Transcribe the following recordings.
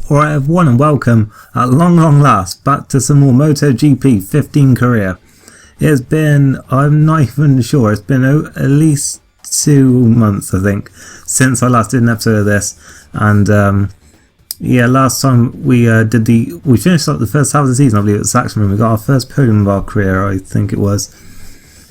Alright everyone, and welcome at long last back to some more MotoGP 15 career. It's been, I'm not even sure, it's been at least 2 months I think since I last did an episode of this, and yeah, last time we finished up the first half of the season, I believe, at Saxon. We got our first podium of our career, I think it was.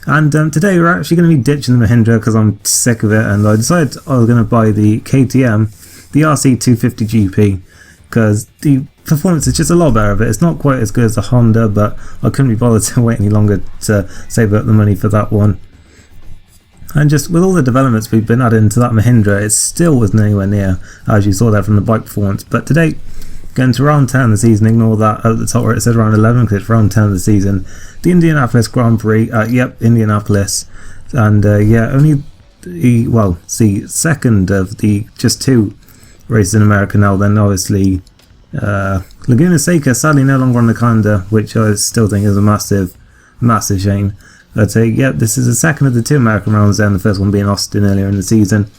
And today we're actually going to be ditching the Mahindra because I'm sick of it, and I decided I was going to buy the KTM, the RC250 GP, because the performance is just a lot better of it. It's not quite as good as the Honda, but I couldn't be bothered to wait any longer to save up the money for that one. And just with all the developments we've been adding to that Mahindra, it still wasn't anywhere near, as you saw there from the bike performance. But today, going to round 10 of the season, ignore that at the top where it said round 11 because it's round 10 of the season. The Indianapolis Grand Prix, Indianapolis, and yeah, only the second of the just 2 races in America now. Then obviously Laguna Seca sadly no longer on the calendar, which I still think is a massive shame. I'd say, yeah, this is the second of the 2 American rounds then, the first one being Austin earlier in the season.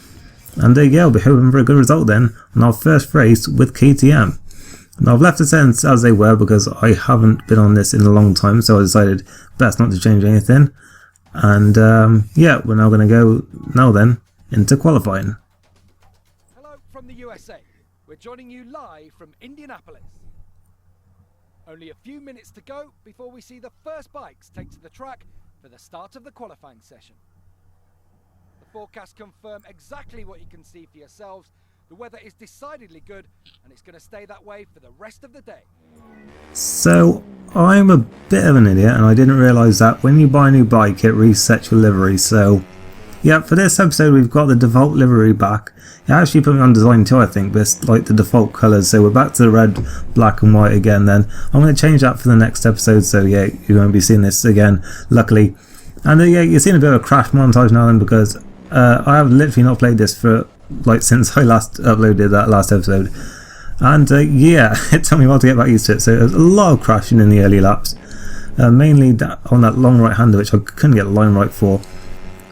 And yeah, I'll be hoping for a good result then on our first race with KTM. Now I've left the settings as they were because I haven't been on this in a long time, so I decided best not to change anything. And yeah, we're now going to go now then into qualifying. Hello from the USA. We're joining you live from Indianapolis. Only a few minutes to go before we see the first bikes take to the track for the start of the qualifying session. The forecasts confirm exactly what you can see for yourselves. The weather is decidedly good, and it's going to stay that way for the rest of the day. So, I'm a bit of an idiot, and I didn't realise that when you buy a new bike, it resets your livery. So, yeah, for this episode, we've got the default livery back. It actually put me on design too, I think, but it's like the default colours. So, we're back to the red, black, and white again then. I'm going to change that for the next episode, so yeah, you won't be seeing this again, luckily. And yeah, you're seeing a bit of a crash montage now then, because I have literally not played this for since I last uploaded that last episode, and yeah, it took me a while to get back used to it. So there's a lot of crashing in the early laps, mainly on that long right hander, which I couldn't get the line right for.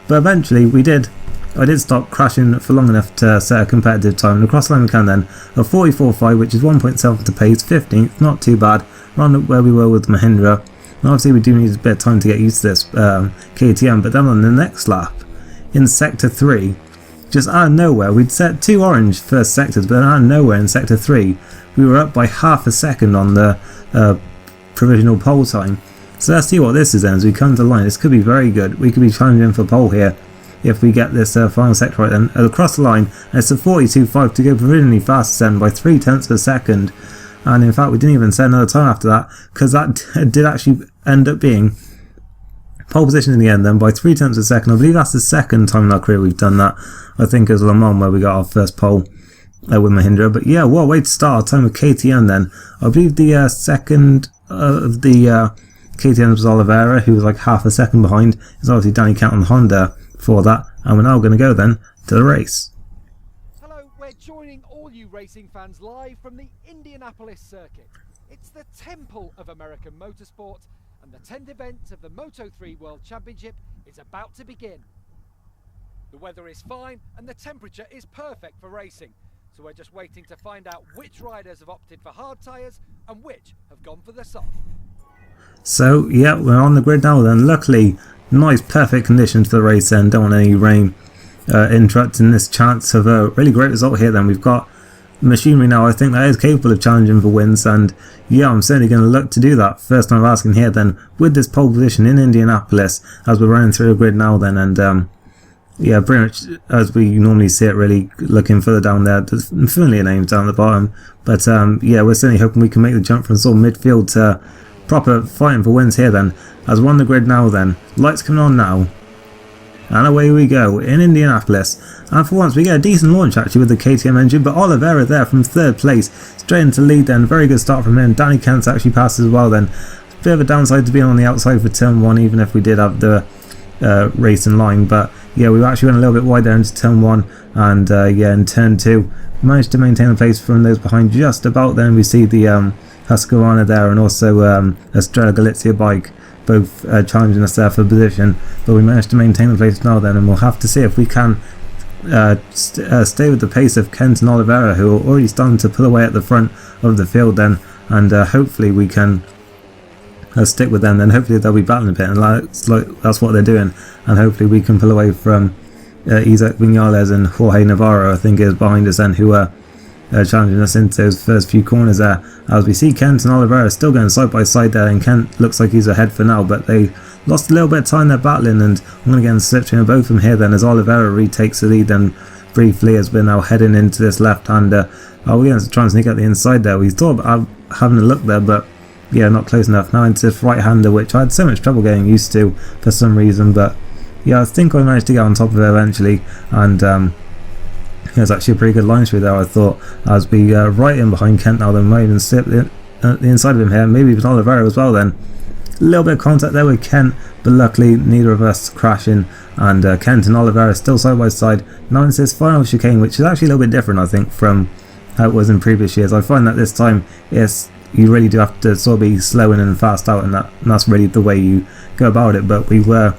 But eventually I did stop crashing for long enough to set a competitive time. Across the line we can then a 44.5, which is 1.7 to pace, 15th, not too bad, around where we were with Mahindra. And obviously we do need a bit of time to get used to this KTM. But then on the next lap, in sector 3, just out of nowhere, we'd set 2 orange first sectors, but then out of nowhere in sector 3 we were up by half a second on the provisional pole time. So let's see what this is then as we come to the line. This could be very good. We could be challenging for pole here if we get this final sector right then. Across the line, and it's a 42.5 to go provisionally fastest then by 0.3 of a second. And in fact we didn't even set another time after that, because that did actually end up being pole position in the end then by 0.3 of a second. I believe that's the second time in our career we've done that. I think it was Le Mans where we got our first pole with Mahindra. But yeah, what a way to start our time with KTM then. I believe the second of the KTM was Oliveira, who was like half a second behind. It's obviously Danny Count on Honda for that. And we're now going to go then to the race. Hello, we're joining all you racing fans live from the Indianapolis circuit. It's the temple of American motorsport, and the 10th event of the Moto3 World Championship is about to begin. The weather is fine and the temperature is perfect for racing, so we're just waiting to find out which riders have opted for hard tyres and which have gone for the soft. So yeah, we're on the grid now then. Luckily, nice perfect conditions for the race then. Don't want any rain interrupting this chance of a really great result here then. We've got machinery now, I think, that is capable of challenging for wins, and yeah, I'm certainly going to look to do that. First time I'm asking here then with this pole position in Indianapolis as we're running through the grid now then, and yeah, pretty much as we normally see it, really looking further down there. There's familiar names down the bottom, but yeah, we're certainly hoping we can make the jump from sort of midfield to proper fighting for wins here then, as we're on the grid now then. Lights coming on now, and away we go in Indianapolis. And for once we get a decent launch actually with the KTM engine, but Oliveira there from 3rd place, straight into lead then. Very good start from him. Danny Kent's actually passed as well then. Bit of a downside to being on the outside for turn 1, even if we did have the race in line, but yeah, we actually went a little bit wide there into turn 1, and yeah, in turn 2 managed to maintain the pace from those behind just about. Then we see the Husqvarna there, and also a Strela Galizia bike, both challenging us there for position, but we managed to maintain the pace now then, and we'll have to see if we can stay with the pace of Kent and Oliveira, who are already starting to pull away at the front of the field then, and hopefully we can stick with them. Then hopefully they'll be battling a bit, and that's what they're doing, and hopefully we can pull away from Isaac Vinales and Jorge Navarro, I think, is behind us then, who are challenging us into those first few corners there, as we see Kent and Oliveira still going side by side there, and Kent looks like he's ahead for now, but they lost a little bit of time there battling, and I'm going to get in slipstream of both of them here then, as Oliveira retakes the lead then briefly, as we're now heading into this left-hander. We're going to try and sneak out the inside there. We thought about having a look there, but yeah, not close enough. Now into this right-hander, which I had so much trouble getting used to for some reason, but yeah, I think I managed to get on top of it eventually, and it was actually a pretty good line through there, I thought, as we right in behind Kent now. Then might even slip the inside of him here, maybe even Oliveira as well then. A little bit of contact there with Kent, but luckily neither of us crashing, and Kent and Oliveira still side by side. Now into this final chicane, which is actually a little bit different, I think, from how it was in previous years. I find that this time you really do have to sort of be slow in and fast out, and that's really the way you go about it. But we were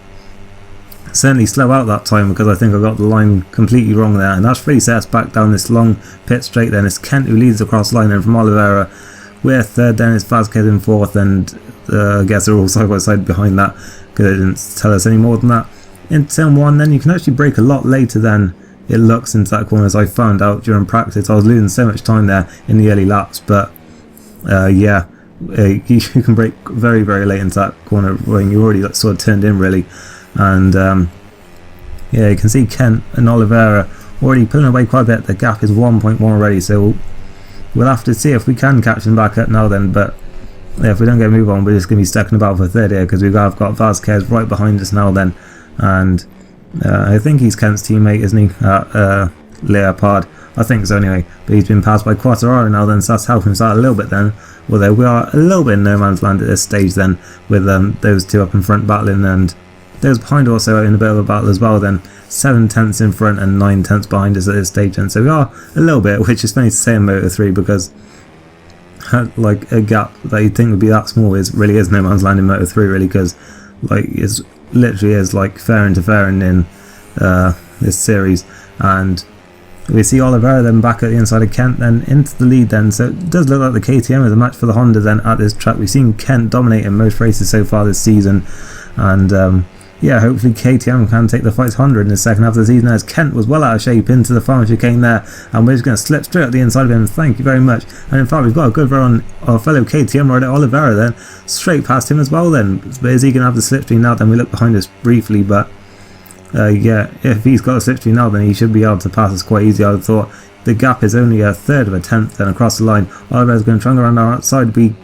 certainly slow out that time, because I think I got the line completely wrong there, and that's really set us back down this long pit straight. Then it's Kent who leads across line, and from Oliveira we're third, then it's Vasquez in fourth, and I guess they're all side by side behind that, because they didn't tell us any more than that. In turn 1 then you can actually brake a lot later than it looks into that corner, as I found out during practice. I was losing so much time there in the early laps, but yeah, you can brake very, very late into that corner when you already sort of turned in really. And yeah, you can see Kent and Oliveira already pulling away quite a bit. The gap is 1.1 already, so we'll have to see if we can catch them back up now then. But yeah, if we don't get a move on, we're just going to be stuck in about for third here, because have got Vasquez right behind us now then, and I think he's Kent's teammate, isn't he? Leopard, I think so anyway, but he's been passed by Quartararo now then, so that's helping us out a little bit then, although we are a little bit in no man's land at this stage then, with those two up in front battling, and those behind also in a bit of a battle as well then. 7 tenths in front and 9 tenths behind us at this stage, and so we are a little bit, which is funny to say in Moto3, because like a gap that you'd think would be that small really is no man's land in Moto3 really, because like it's literally is like fair into fair in this series. And we see Oliveira then back at the inside of Kent then into the lead then, so it does look like the KTM is a match for the Honda then at this track. We've seen Kent dominate in most races so far this season, and yeah, hopefully KTM can take the fight to Honda in the second half of the season, as Kent was well out of shape into the final chicane there, and we're just going to slip straight at the inside of him. Thank you very much. And in fact, we've got a good run on our fellow KTM rider Oliveira then, straight past him as well then. But is he going to have the slipstream now? Then we look behind us briefly, but yeah, if he's got a slipstream now, then he should be able to pass us quite easy. I would have thought. The gap is only a third of a tenth then across the line. Oliveira's going to try and go around our outside. We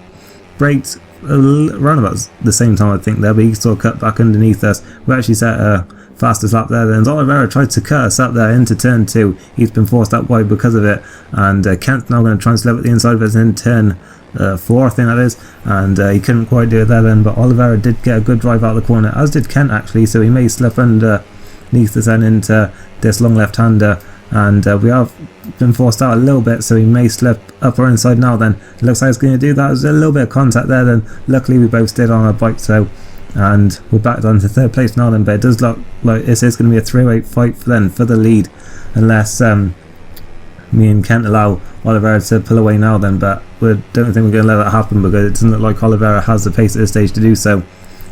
braked around about the same time I think there, but he sort of cut back underneath us. We actually set a fastest lap there then. Oliveira tried to cut us up there into turn 2. He's been forced up wide because of it, and Kent's now going to try and slip at the inside of us in turn 4 I think that is, and he couldn't quite do it there then, but Oliveira did get a good drive out of the corner, as did Kent actually, so he may slip underneath us then into this long left-hander, and we have been forced out a little bit, so he may slip up or inside now then. It looks like it's going to do that. There's a little bit of contact there then. Luckily we both stayed on our bike, so, and we're back down to third place now then, but it does look like this is going to be a 3-way fight for the lead, unless me and Kent allow Oliveira to pull away now then, but we don't think we're going to let that happen, because it doesn't look like Oliveira has the pace at this stage to do so.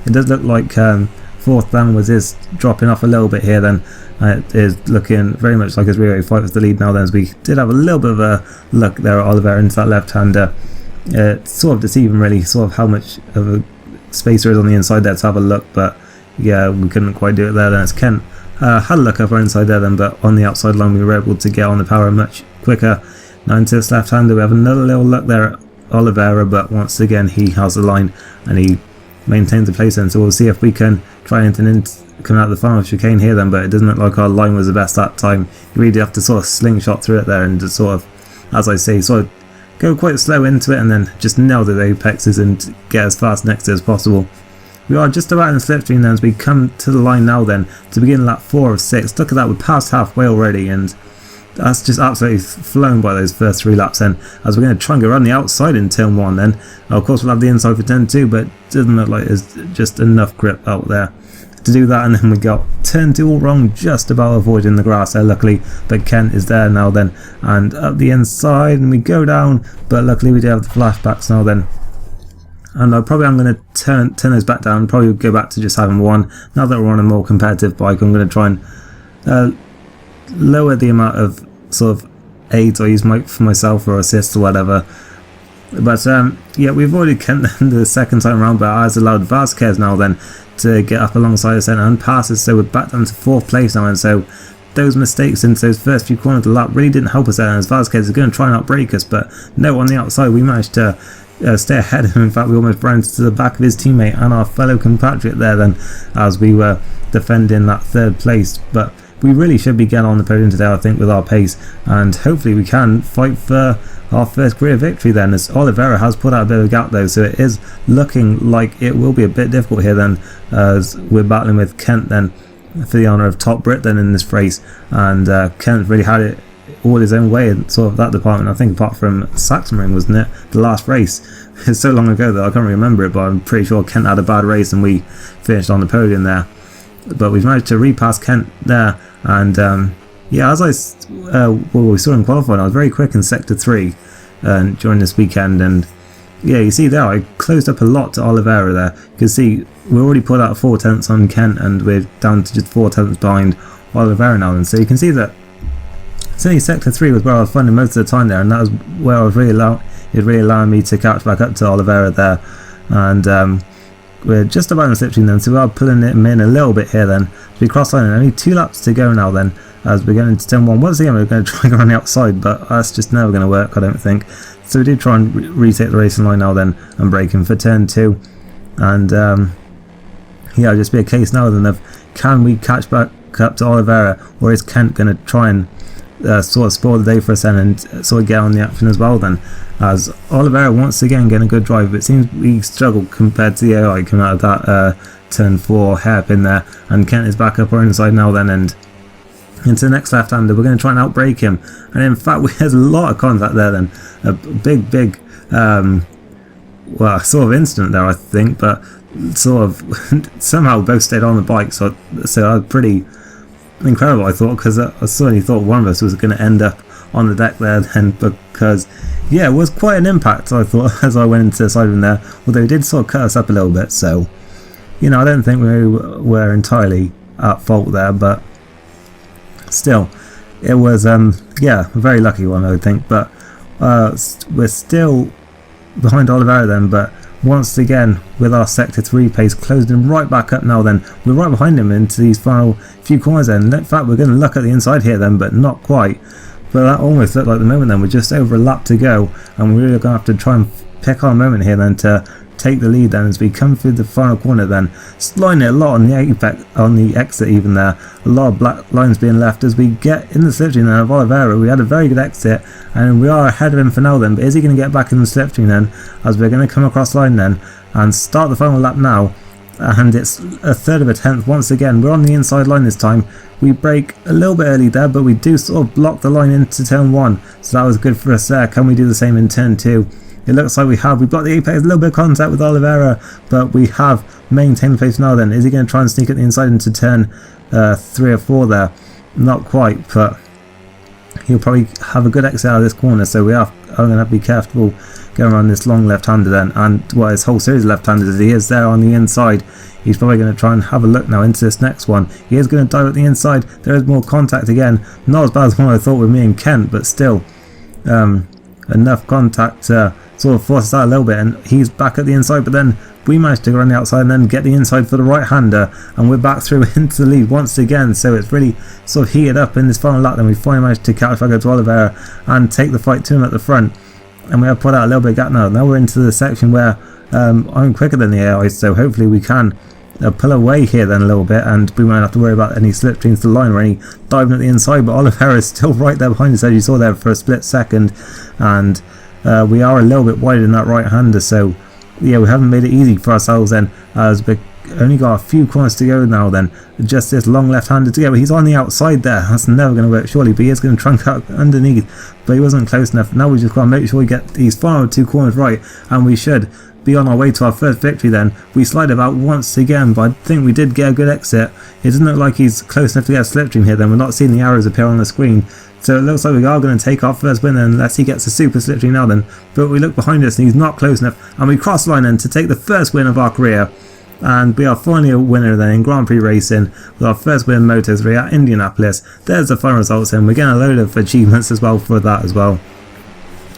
It does look like fourth then is dropping off a little bit here then. It is looking very much like a 3-way fight with the lead now then, as we did have a little bit of a look there at Oliveira into that left-hander. It's sort of deceiving really, sort of how much of a space there is on the inside there to have a look, but yeah, we couldn't quite do it there then. As Kent had a look up our inside there then, but on the outside line we were able to get on the power much quicker. Now into this left-hander we have another little look there at Oliveira, but once again he has the line and he maintains the place then, so we'll see if we can try and come out the final chicane here then, but it doesn't look like our line was the best that time. You really have to sort of slingshot through it there, and just sort of, as I say, sort of go quite slow into it and then just nail the apexes and get as fast next to it as possible. We are just about in the slipstream then, as we come to the line now then to begin lap 4 of 6. Look at that, we're past halfway already, and that's just absolutely flown by those first 3 laps then, as we're going to try and go around the outside in turn 1 then. Of course we'll have the inside for turn 2, but it doesn't look like there's just enough grip out there. to do that, and then we got turn 2 all wrong, just about avoiding the grass there luckily, but Kent is there now then, and up the inside, and we go down, but luckily we do have the flashbacks now then. And I'm going to turn those back down, probably go back to just having one. Now that we're on a more competitive bike, I'm going to try and lower the amount of sort of aids I use for myself or assists or whatever. But yeah, we've avoided Kent the second time around, but has allowed Vasquez now then to get up alongside us and pass us, so we're back down to 4th place now, and so those mistakes into those first few corners of the lap really didn't help us there, as Vasquez is going to try and outbrake us, but no, on the outside we managed to stay ahead of him. In fact, we almost ran to the back of his teammate and our fellow compatriot there then, as we were defending that 3rd place. But we really should be getting on the podium today, I think, with our pace, and hopefully we can fight for our first career victory then, as Oliveira has put out a bit of a gap though, so it is looking like it will be a bit difficult here then, as we're battling with Kent then for the honour of top Brit then in this race, and Kent really had it all his own way in sort of that department, I think, apart from Sachsenring, wasn't it, the last race. It's so long ago that I can't really remember it, but I'm pretty sure Kent had a bad race and we finished on the podium there. But we've managed to repass Kent there, and yeah, as we saw in qualifying, I was very quick in sector 3 during this weekend, and yeah, you see there I closed up a lot to Oliveira there. You can see we already put out 4 tenths on Kent, and we're down to just 4 tenths behind Oliveira now, and so you can see that certainly sector 3 was where I was finding most of the time there, and that was where I was really allowing me to catch back up to Oliveira there, and we're just about in the slipstream then, so we are pulling him in a little bit here then. We cross line, and only 2 laps to go now then, as we're going into turn 1. Once again we're going to try and go on the outside, but that's just never going to work, I don't think. So we did try and retake the racing line now then and break him for turn 2, and yeah, it'll just be a case now then of can we catch back up to Oliveira, or is Kent going to try and sort of spoil the day for us then and sort of get on the action as well then, as Oliveira once again getting a good drive, but it seems we struggled compared to the AI coming out of that turn 4 hairpin there, and Kent is back up our inside now then, and into the next left-hander. We're going to try and outbrake him, and in fact there's a lot of contact there then, a big well, sort of incident there I think, but sort of somehow both stayed on the bike, so that was pretty incredible I thought, because I certainly thought one of us was going to end up on the deck there then, because yeah, it was quite an impact I thought as I went into the side of him there, although it did sort of cut us up a little bit, so you know, I don't think we were entirely at fault there, but still it was yeah, a very lucky one I would think. But we're still behind Oliveira then, but once again with our sector 3 pace closed him right back up now then. We're right behind him into these final few corners then. In fact, we're going to look at the inside here then, but not quite. But that almost looked like the moment then. We're just over a lap to go, and we're really going to have to try and pick our moment here then to take the lead then as we come through the final corner then, sliding it a lot on the exit even there, a lot of black lines being left as we get in the slipstream then of Oliveira. We had a very good exit and we are ahead of him for now then, but is he going to get back in the slipstream then, as we're going to come across line then and start the final lap now, and it's a third of a tenth once again. We're on the inside line this time. We break a little bit early there, but we do sort of block the line into turn 1, so that was good for us there. Can we do the same in turn 2? It looks like we have. We've got the apex, a little bit of contact with Oliveira, but we have maintained the pace now then. Is he going to try and sneak at the inside into turn 3 or 4 there? Not quite, but he'll probably have a good exit out of this corner, so I'm going to have to be careful going around this long left-hander then, and well, his whole series of left-handers as he is there on the inside. He's probably going to try and have a look now into this next one. He is going to dive at the inside. There is more contact again. Not as bad as the one I thought with me and Kent, but still enough contact to sort of force us out a little bit, and he's back at the inside, but then we managed to go on the outside and then get the inside for the right-hander, and we're back through into the lead once again. So it's really sort of heated up in this final lap, then we finally managed to catch back up to Oliveira and take the fight to him at the front, and we have put out a little bit of gap now. Now we're into the section where I'm quicker than the AI, so hopefully we can pull away here then a little bit, and we won't have to worry about any slipstreams to the line or any diving at the inside. But Oliveira is still right there behind us, as you saw there, for a split second, and we are a little bit wider than that right-hander, so yeah, we haven't made it easy for ourselves then, as we only got a few corners to go now then. Just this long left-hander to go, but he's on the outside there. That's never going to work surely, but he is going to trunk out underneath, but he wasn't close enough. Now we just got to make sure we get these final 2 corners right, and we should. be on our way to our first victory then. We slide about once again, but I think we did get a good exit. It doesn't look like he's close enough to get a slipstream here then. We're not seeing the arrows appear on the screen. So it looks like we are going to take our first win then, unless he gets a super slipstream now then. But we look behind us and he's not close enough. And we cross the line then to take the first win of our career. And we are finally a winner then in Grand Prix racing with our first win in Moto3 at Indianapolis. There's the final results and we're getting a load of achievements as well for that as well.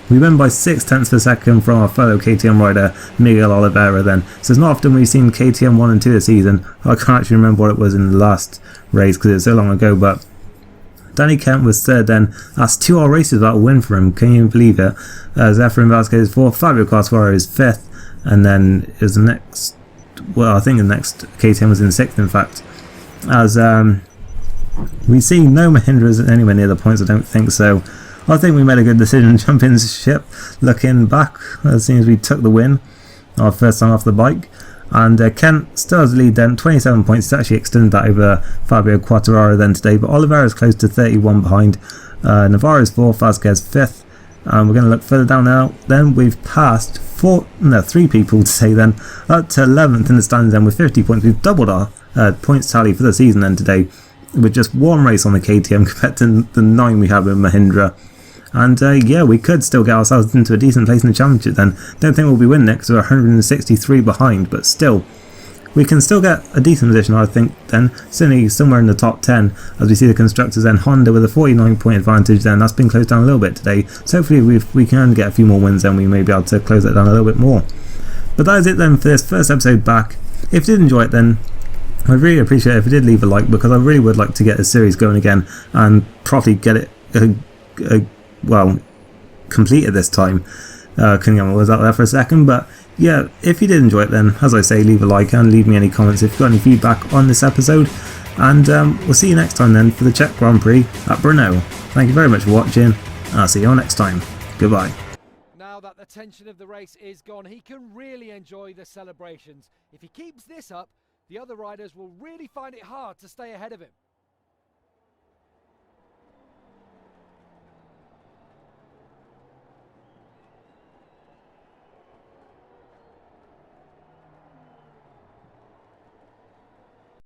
We win by 6/10 of a second from our fellow KTM rider Miguel Oliveira then. So it's not often we've seen KTM 1 and 2 this season. I can't actually remember what it was in the last race because it was so long ago, but Danny Kent was third then. That's 2 all races without a win for him, can you believe it? Zefren Vasquez is 4th, Fabio Quartararo is 5th, and then it was the next, well I think the next KTM was in 6th in fact. As we see no Mahindras anywhere near the points, I don't think so. I think we made a good decision jumping ship looking back as soon as we took the win our first time off the bike. And Kent still has the lead then, 27 points. He's actually extended that over Fabio Quartararo then today, but Oliveira is close to 31 behind. Navarro is 4th, Vasquez 5th. And we're going to look further down now. Then we've passed 3 people to say then, up to 11th in the standings then with 50 points. We've doubled our points tally for the season then today, with just 1 race on the KTM compared to the 9 we have with Mahindra. And yeah, we could still get ourselves into a decent place in the championship then. Don't think we'll be winning it because we're 163 behind, but still, we can still get a decent position I think then, certainly somewhere in the top 10 as we see the constructors then. Honda with a 49 point advantage then, that's been closed down a little bit today, so hopefully we can get a few more wins then, we may be able to close that down a little bit more. But that is it then for this first episode back. If you did enjoy it then, I'd really appreciate it if you did leave a like, because I really would like to get this series going again and properly get it well, completed this time. Couldn't get my words out there for a second, but yeah, if you did enjoy it then, as I say, leave a like and leave me any comments if you've got any feedback on this episode, and we'll see you next time then for the Czech Grand Prix at Brno. Thank you very much for watching, and I'll see you all next time. Goodbye. Now that the tension of the race is gone, he can really enjoy the celebrations. If he keeps this up, the other riders will really find it hard to stay ahead of him.